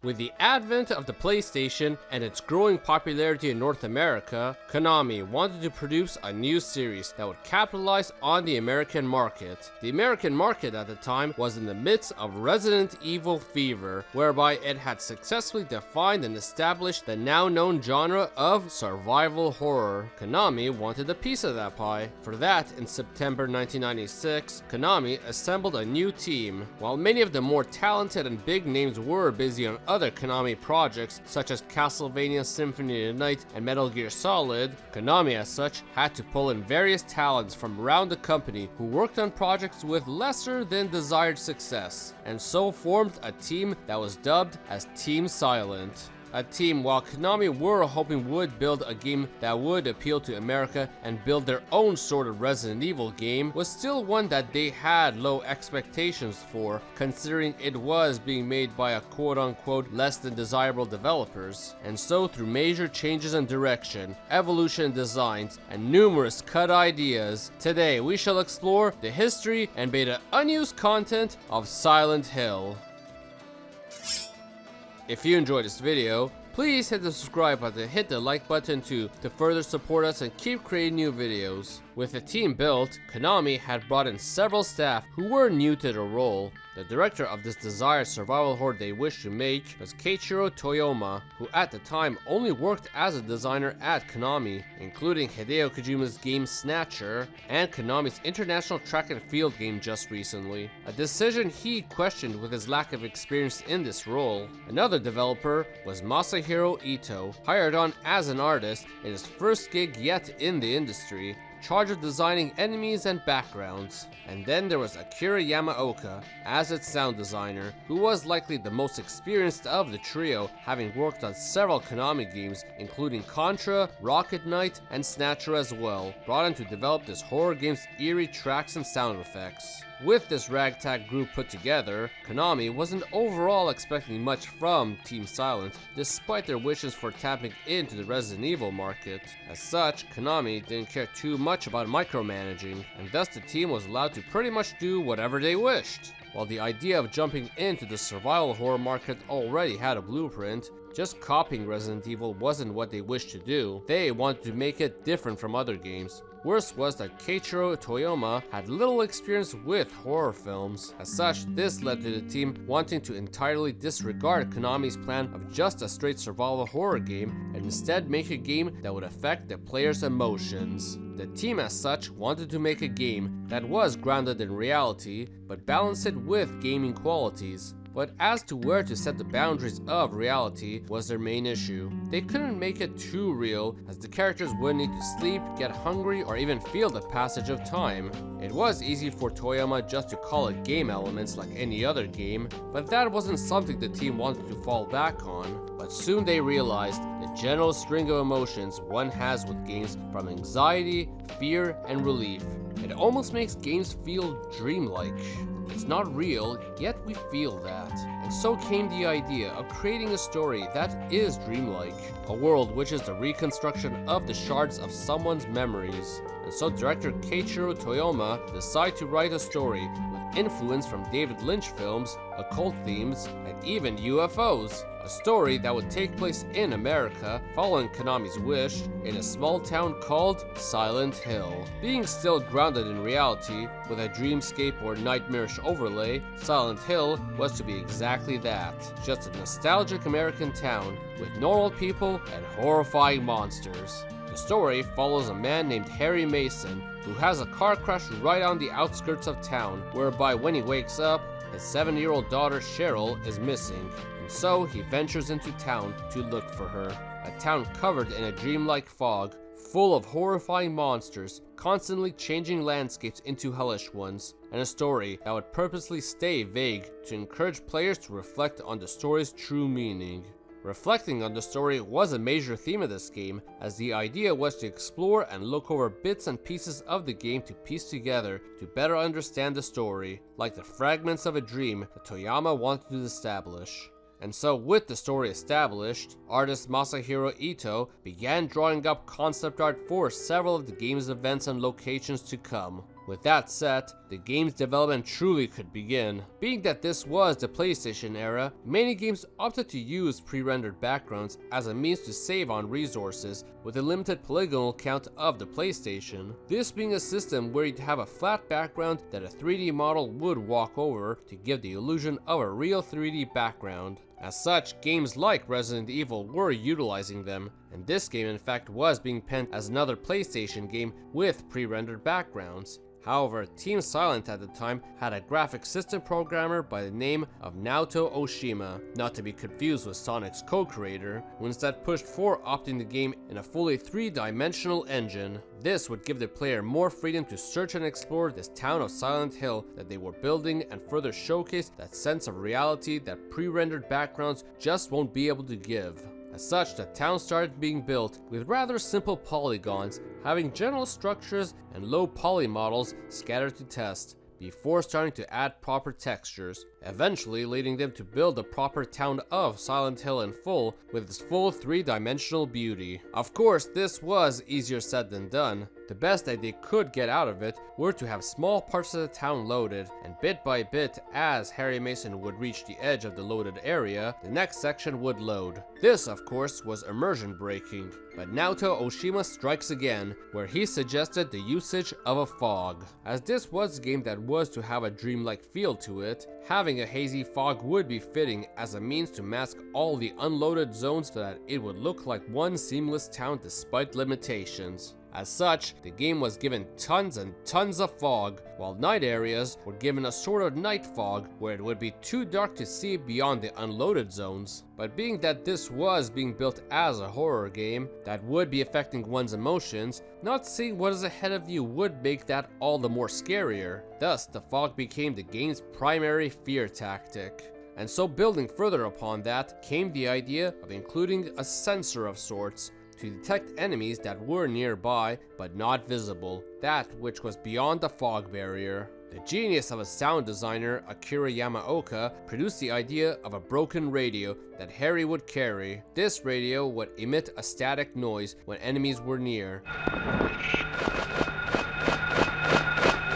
With the advent of the PlayStation and its growing popularity in North America, Konami wanted to produce a new series that would capitalize on the American market. The American market at the time was in the midst of Resident Evil fever, whereby it had successfully defined and established the now known genre of survival horror. Konami wanted a piece of that pie. For that, in September 1996, Konami assembled a new team. While many of the more talented and big names were busy on other Konami projects such as Castlevania Symphony of the Night and Metal Gear Solid, Konami as such had to pull in various talents from around the company who worked on projects with lesser than desired success, and so formed a team that was dubbed as Team Silent. A team while Konami were hoping would build a game that would appeal to America and build their own sort of Resident Evil game, was still one that they had low expectations for, considering it was being made by a quote-unquote less than desirable developers. And so through major changes in direction, evolution in designs, and numerous cut ideas, today we shall explore the history and beta unused content of Silent Hill. If you enjoyed this video, please hit the subscribe button, hit the like button too, to further support us and keep creating new videos. With the team built, Konami had brought in several staff who were new to the role. The director of this desired survival horror they wished to make was Keiichiro Toyama, who at the time only worked as a designer at Konami, including Hideo Kojima's game Snatcher and Konami's international track and field game just recently, a decision he questioned with his lack of experience in this role. Another developer was Masahiro Ito, hired on as an artist in his first gig yet in the industry, charged with designing enemies and backgrounds. And then there was Akira Yamaoka as its sound designer, who was likely the most experienced of the trio, having worked on several Konami games including Contra, Rocket Knight, and Snatcher as well, brought in to develop this horror game's eerie tracks and sound effects. With this ragtag group put together, Konami wasn't overall expecting much from Team Silent, despite their wishes for tapping into the Resident Evil market. As such, Konami didn't care too much about micromanaging, and thus the team was allowed to pretty much do whatever they wished. While the idea of jumping into the survival horror market already had a blueprint, just copying Resident Evil wasn't what they wished to do. They wanted to make it different from other games. Worse was that Keiichiro Toyama had little experience with horror films. As such, this led to the team wanting to entirely disregard Konami's plan of just a straight survival horror game and instead make a game that would affect the player's emotions. The team as such wanted to make a game that was grounded in reality, but balance it with gaming qualities. But as to where to set the boundaries of reality was their main issue. They couldn't make it too real, as the characters would need to sleep, get hungry, or even feel the passage of time. It was easy for Toyama just to call it game elements like any other game, but that wasn't something the team wanted to fall back on. But soon they realized the general string of emotions one has with games, from anxiety, fear, and relief. It almost makes games feel dreamlike. It's not real, yet we feel that. And so came the idea of creating a story that is dreamlike, a world which is the reconstruction of the shards of someone's memories. And so director Keiichiro Toyama decided to write a story with influence from David Lynch films, occult themes, and even UFOs. A story that would take place in America, following Konami's wish, in a small town called Silent Hill. Being still grounded in reality, with a dreamscape or nightmarish overlay, Silent Hill was to be exactly that. Just a nostalgic American town, with normal people and horrifying monsters. The story follows a man named Harry Mason, who has a car crash right on the outskirts of town, whereby when he wakes up, his 7-year-old daughter Cheryl is missing. So he ventures into town to look for her. A town covered in a dreamlike fog, full of horrifying monsters, constantly changing landscapes into hellish ones, and a story that would purposely stay vague to encourage players to reflect on the story's true meaning. Reflecting on the story was a major theme of this game, as the idea was to explore and look over bits and pieces of the game to piece together to better understand the story, like the fragments of a dream that Toyama wanted to establish. And so with the story established, artist Masahiro Ito began drawing up concept art for several of the game's events and locations to come. With that set, the game's development truly could begin. Being that this was the PlayStation era, many games opted to use pre-rendered backgrounds as a means to save on resources with a limited polygonal count of the PlayStation. This being a system where you'd have a flat background that a 3D model would walk over to give the illusion of a real 3D background. As such, games like Resident Evil were utilizing them, and this game in fact was being penned as another PlayStation game with pre-rendered backgrounds. However, Team Silent at the time had a graphic system programmer by the name of Naoto Oshima, not to be confused with Sonic's co-creator, who instead pushed for opting the game in a fully 3-dimensional engine. This would give the player more freedom to search and explore this town of Silent Hill that they were building and further showcase that sense of reality that pre-rendered backgrounds just won't be able to give. As such, the town started being built with rather simple polygons, having general structures and low poly models scattered to test, before starting to add proper textures, eventually leading them to build the proper town of Silent Hill in full with its full 3-dimensional beauty. Of course, this was easier said than done. The best that they could get out of it were to have small parts of the town loaded, and bit by bit, as Harry Mason would reach the edge of the loaded area, the next section would load. This, of course, was immersion breaking, but Naoto Oshima strikes again, where he suggested the usage of a fog. As this was a game that was to have a dreamlike feel to it, having a hazy fog would be fitting as a means to mask all the unloaded zones so that it would look like one seamless town despite limitations. As such, the game was given tons and tons of fog, while night areas were given a sort of night fog where it would be too dark to see beyond the unloaded zones. But being that this was being built as a horror game that would be affecting one's emotions, not seeing what is ahead of you would make that all the more scarier. Thus, the fog became the game's primary fear tactic. And so building further upon that came the idea of including a sensor of sorts, to detect enemies that were nearby but not visible, that which was beyond the fog barrier. The genius of a sound designer, Akira Yamaoka, produced the idea of a broken radio that Harry would carry. This radio would emit a static noise when enemies were near.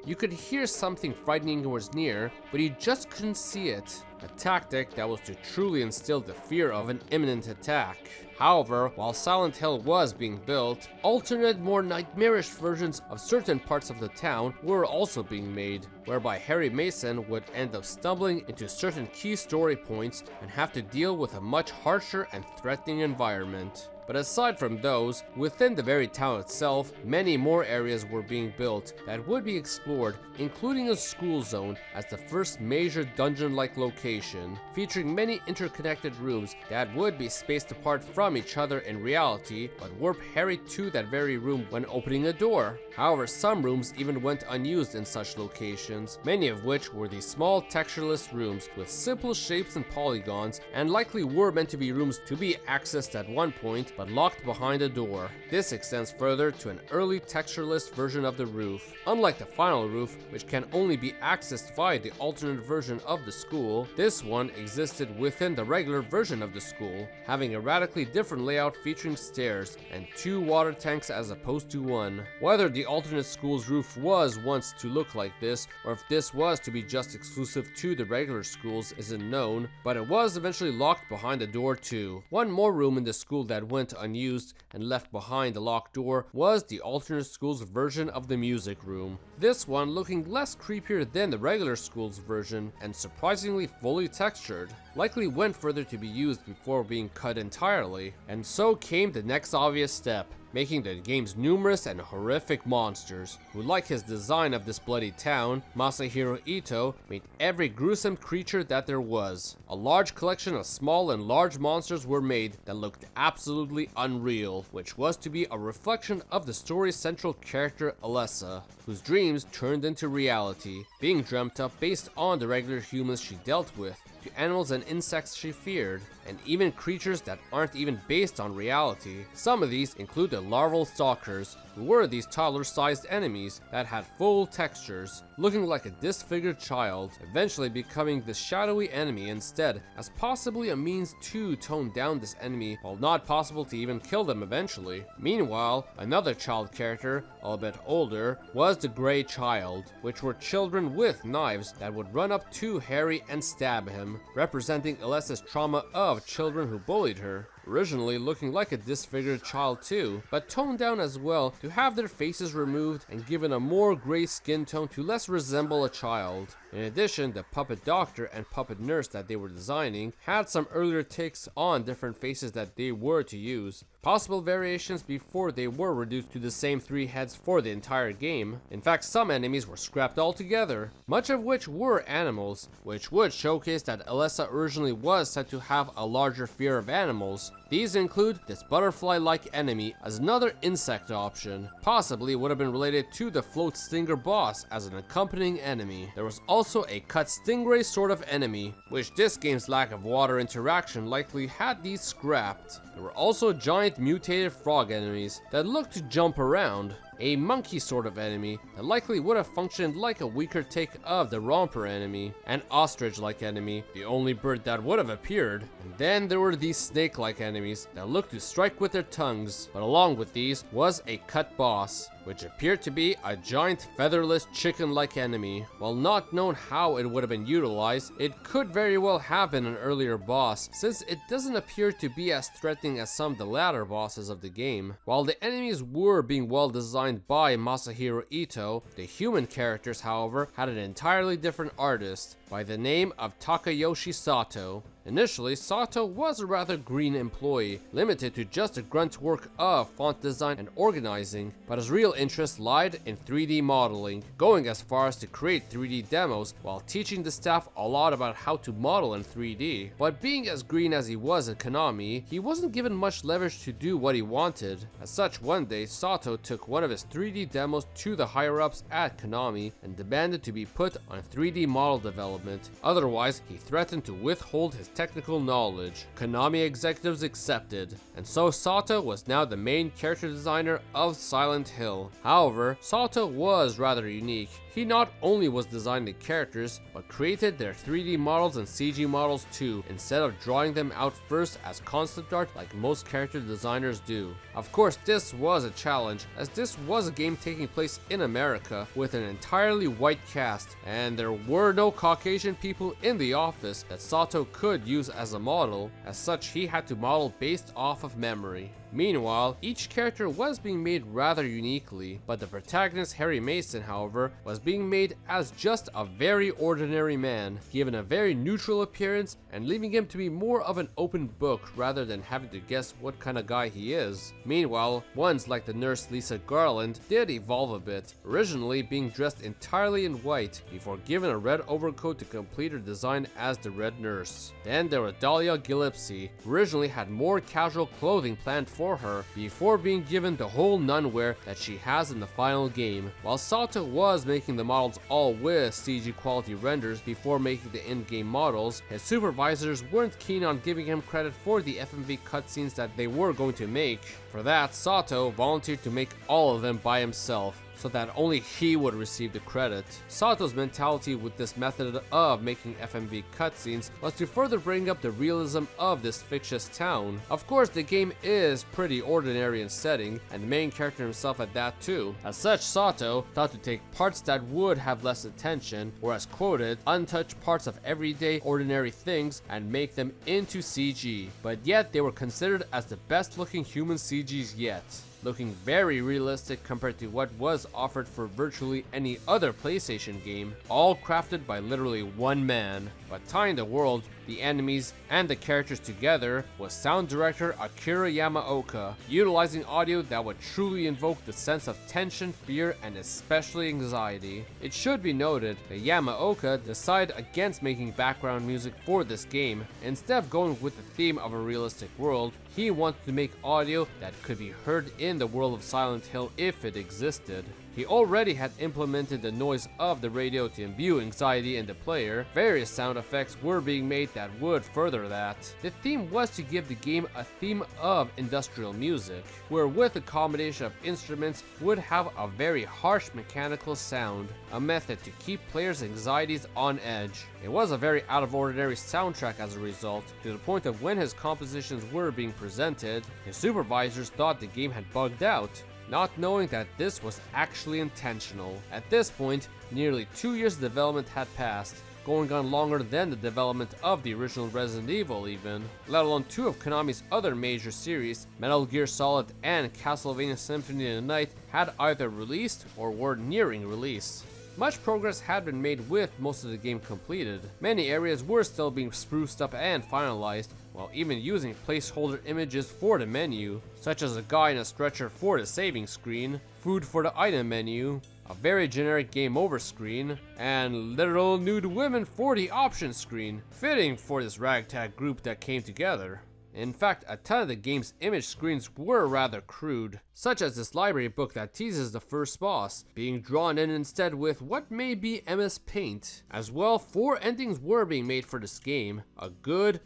You could hear something frightening was near, but you just couldn't see it. A tactic that was to truly instill the fear of an imminent attack. However, while Silent Hill was being built, alternate, more nightmarish versions of certain parts of the town were also being made, whereby Harry Mason would end up stumbling into certain key story points and have to deal with a much harsher and threatening environment. But aside from those, within the very town itself, many more areas were being built that would be explored, including a school zone as the first major dungeon-like location, featuring many interconnected rooms that would be spaced apart from each other in reality, but warp Harry to that very room when opening a door. However, some rooms even went unused in such locations, many of which were these small textureless rooms with simple shapes and polygons, and likely were meant to be rooms to be accessed at one point, but locked behind a door. This extends further to an early textureless version of the roof. Unlike the final roof, which can only be accessed via the alternate version of the school, this one existed within the regular version of the school, having a radically different layout featuring stairs and 2 water tanks as opposed to 1. Whether the alternate school's roof was once to look like this, or if this was to be just exclusive to the regular schools isn't known, but it was eventually locked behind the door too. One more room in the school that went unused and left behind the locked door was the alternate school's version of the music room. This one looking less creepier than the regular school's version and surprisingly fully textured, likely went further to be used before being cut entirely. And so came the next obvious step, making the game's numerous and horrific monsters, who, like his design of this bloody town, Masahiro Ito made every gruesome creature that there was. A large collection of small and large monsters were made that looked absolutely unreal, which was to be a reflection of the story's central character Alessa, whose dreams turned into reality, being dreamt up based on the regular humans she dealt with, to animals and insects she feared, and even creatures that aren't even based on reality. Some of these include the larval stalkers, who were these toddler-sized enemies that had full textures, looking like a disfigured child, eventually becoming the shadowy enemy instead, as possibly a means to tone down this enemy, while not possible to even kill them eventually. Meanwhile, another child character, albeit older, was the Grey Child, which were children with knives that would run up to Harry and stab him, representing Alessa's trauma of children who bullied her. Originally looking like a disfigured child too, but toned down as well to have their faces removed and given a more gray skin tone to less resemble a child. In addition, the puppet doctor and puppet nurse that they were designing had some earlier takes on different faces that they were to use. Possible variations before they were reduced to the same 3 heads for the entire game. In fact, some enemies were scrapped altogether, much of which were animals, which would showcase that Alessa originally was said to have a larger fear of animals. These include this butterfly-like enemy as another insect option. Possibly would have been related to the float stinger boss as an accompanying enemy. There was also a cut stingray sort of enemy, which this game's lack of water interaction likely had these scrapped. There were also giant mutated frog enemies that looked to jump around. A monkey sort of enemy that likely would have functioned like a weaker take of the romper enemy, an ostrich-like enemy, the only bird that would have appeared, and then there were these snake-like enemies that looked to strike with their tongues, but along with these was a cut boss, which appeared to be a giant featherless chicken-like enemy. While not known how it would have been utilized, it could very well have been an earlier boss, since it doesn't appear to be as threatening as some of the latter bosses of the game. While the enemies were being well designed by Masahiro Ito, the human characters, however, had an entirely different artist by the name of Takayoshi Sato. Initially, Sato was a rather green employee, limited to just the grunt work of font design and organizing, but his real interest lied in 3D modeling, going as far as to create 3D demos while teaching the staff a lot about how to model in 3D. But being as green as he was at Konami, he wasn't given much leverage to do what he wanted. As such, one day, Sato took one of his 3D demos to the higher-ups at Konami and demanded to be put on 3D model development. Otherwise, he threatened to withhold his technical knowledge. Konami executives accepted, and so Sato was now the main character designer of Silent Hill. However, Sato was rather unique. He not only was designing the characters, but created their 3D models and CG models too, instead of drawing them out first as concept art like most character designers do. Of course, this was a challenge, as this was a game taking place in America with an entirely white cast, and there were no Caucasian people in the office that Sato could use as a model. As such, he had to model based off of memory. Meanwhile, each character was being made rather uniquely, but the protagonist Harry Mason, however, was being made as just a very ordinary man, given a very neutral appearance and leaving him to be more of an open book rather than having to guess what kind of guy he is. Meanwhile, ones like the nurse Lisa Garland did evolve a bit, originally being dressed entirely in white before given a red overcoat to complete her design as the Red Nurse. Then there was Dahlia Gillespie, who originally had more casual clothing planned for her before being given the whole nun wear that she has in the final game. While Sato was making the models all with CG quality renders before making the in-game models, his supervisors weren't keen on giving him credit for the FMV cutscenes that they were going to make. For that, Sato volunteered to make all of them by himself, so that only he would receive the credit. Sato's mentality with this method of making FMV cutscenes was to further bring up the realism of this fictitious town. Of course, the game is pretty ordinary in setting, and the main character himself at that too. As such, Sato thought to take parts that would have less attention, or as quoted, untouched parts of everyday ordinary things and make them into CG. But yet, they were considered as the best looking human CGs yet, looking very realistic compared to what was offered for virtually any other PlayStation game, all crafted by literally one man. But tying the world, the enemies, and the characters together was sound director Akira Yamaoka, utilizing audio that would truly invoke the sense of tension, fear, and especially anxiety. It should be noted that Yamaoka decided against making background music for this game. Instead of going with the theme of a realistic world, he wanted to make audio that could be heard in the world of Silent Hill if it existed. He He already had implemented the noise of the radio to imbue anxiety in the player. Various sound effects were being made that would further that. The theme was to give the game a theme of industrial music, where with a combination of instruments would have a very harsh mechanical sound, a method to keep players' anxieties on edge. It was a very out of ordinary soundtrack as a result, to the point of when his compositions were being presented, his supervisors thought the game had bugged out, not knowing that this was actually intentional. At this point, nearly 2 years of development had passed, going on longer than the development of the original Resident Evil even, let alone 2 of Konami's other major series, Metal Gear Solid and Castlevania Symphony of the Night, had either released or were nearing release. Much progress had been made with most of the game completed. Many areas were still being spruced up and finalized, while even using placeholder images for the menu, such as a guy in a stretcher for the saving screen, food for the item menu, a very generic game over screen, and literal nude women for the options screen, fitting for this ragtag group that came together. In fact, a ton of the game's image screens were rather crude, such as this library book that teases the first boss, being drawn in instead with what may be MS Paint. As well, 4 endings were being made for this game, a good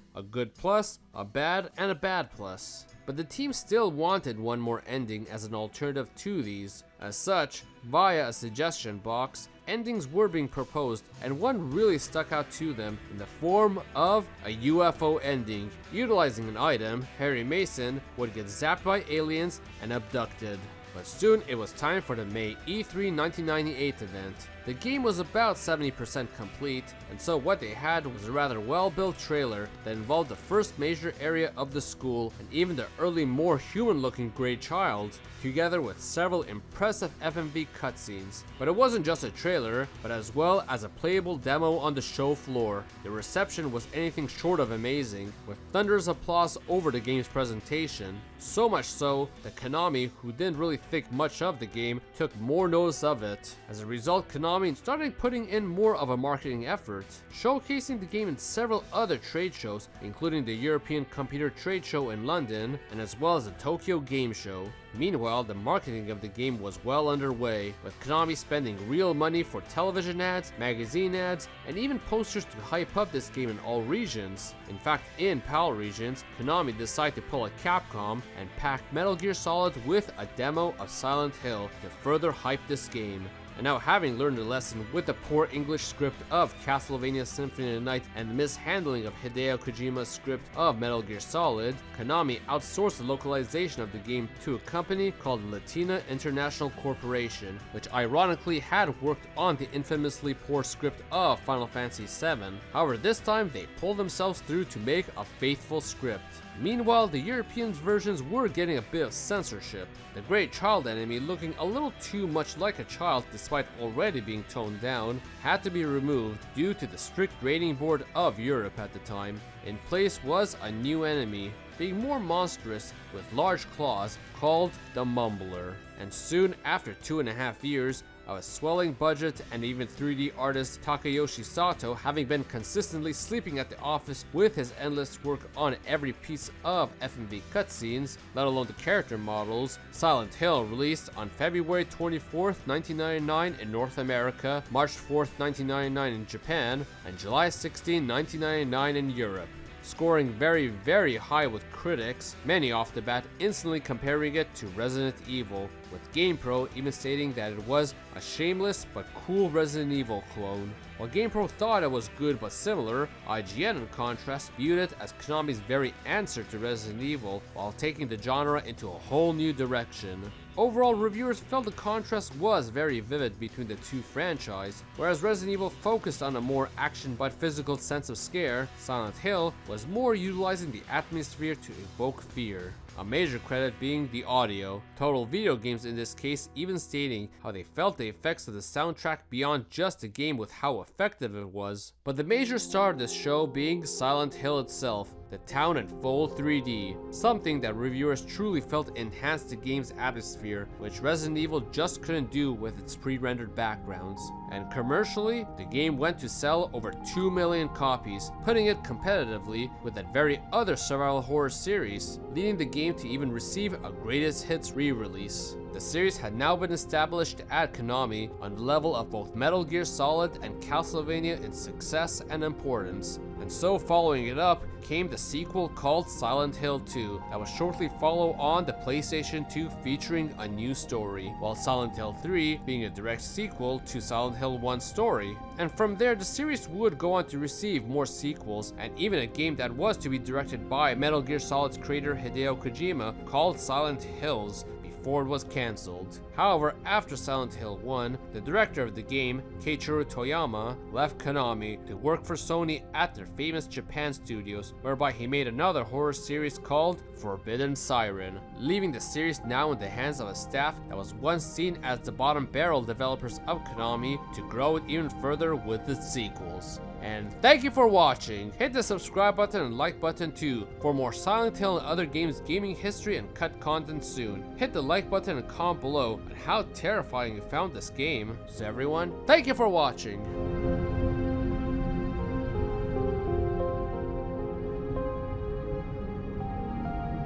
plus, a bad, and a bad plus. But the team still wanted one more ending as an alternative to these. As such, via a suggestion box, endings were being proposed, and one really stuck out to them in the form of a UFO ending. Utilizing an item, Harry Mason would get zapped by aliens and abducted. But soon it was time for the May E3 1998 event. The game was about 70% complete, and so what they had was a rather well-built trailer that involved the first major area of the school and even the early more human-looking gray child, together with several impressive FMV cutscenes. But it wasn't just a trailer, but as well as a playable demo on the show floor. The reception was anything short of amazing, with thunderous applause over the game's presentation. So much so that Konami, who didn't really think much of the game, took more notice of it. As a result, Konami started putting in more of a marketing effort, showcasing the game in several other trade shows, including the European Computer Trade Show in London, and as well as the Tokyo Game Show. Meanwhile, the marketing of the game was well underway, with Konami spending real money for television ads, magazine ads, and even posters to hype up this game in all regions. In fact, in PAL regions, Konami decided to pull a Capcom and pack Metal Gear Solid with a demo of Silent Hill to further hype this game. And now, having learned a lesson with the poor English script of Castlevania Symphony of the Night and the mishandling of Hideo Kojima's script of Metal Gear Solid, Konami outsourced the localization of the game to a company called Latina International Corporation, which ironically had worked on the infamously poor script of Final Fantasy VII. However, this time they pulled themselves through to make a faithful script. Meanwhile, the European versions were getting a bit of censorship, the great child enemy, looking a little too much like a child despite already being toned down, had to be removed due to the strict rating board of Europe at the time. In place was a new enemy, being more monstrous with large claws, called the Mumbler. And soon after 2.5 years, of a swelling budget and even 3D artist Takayoshi Sato having been consistently sleeping at the office with his endless work on every piece of FMV cutscenes, let alone the character models, Silent Hill released on February 24th, 1999 in North America, March 4th, 1999 in Japan, and July 16, 1999 in Europe. Scoring very, very high with critics, many off the bat instantly comparing it to Resident Evil, with GamePro even stating that it was a shameless but cool Resident Evil clone. While GamePro thought it was good but similar, IGN in contrast viewed it as Konami's very answer to Resident Evil, while taking the genre into a whole new direction. Overall, reviewers felt the contrast was very vivid between the two franchises. Whereas Resident Evil focused on a more action but physical sense of scare, Silent Hill was more utilizing the atmosphere to evoke fear. A major credit being the audio, Total Video Games in this case even stating how they felt the effects of the soundtrack beyond just the game with how effective it was. But the major star of this show being Silent Hill itself, the town in full 3D, something that reviewers truly felt enhanced the game's atmosphere, which Resident Evil just couldn't do with its pre-rendered backgrounds. And commercially, the game went to sell over 2 million copies, putting it competitively with that very other survival horror series, leading the game to even receive a greatest hits re-release. The series had now been established at Konami on the level of both Metal Gear Solid and Castlevania in success and importance, and so following it up came the sequel called Silent Hill 2 that would shortly follow on the PlayStation 2 featuring a new story, while Silent Hill 3 being a direct sequel to Silent Hill 1's story. And from there, the series would go on to receive more sequels, and even a game that was to be directed by Metal Gear Solid's creator Hideo Kojima called Silent Hills, before it was cancelled. However, after Silent Hill 1, the director of the game, Keiichiro Toyama, left Konami to work for Sony at their famous Japan studios, whereby he made another horror series called Forbidden Siren, leaving the series now in the hands of a staff that was once seen as the bottom barrel developers of Konami to grow it even further with its sequels. And thank you for watching. Hit the subscribe button and like button too for more Silent Hill and other games gaming history and cut content soon. Hit the like button and comment below on how terrifying you found this game. So everyone, thank you for watching.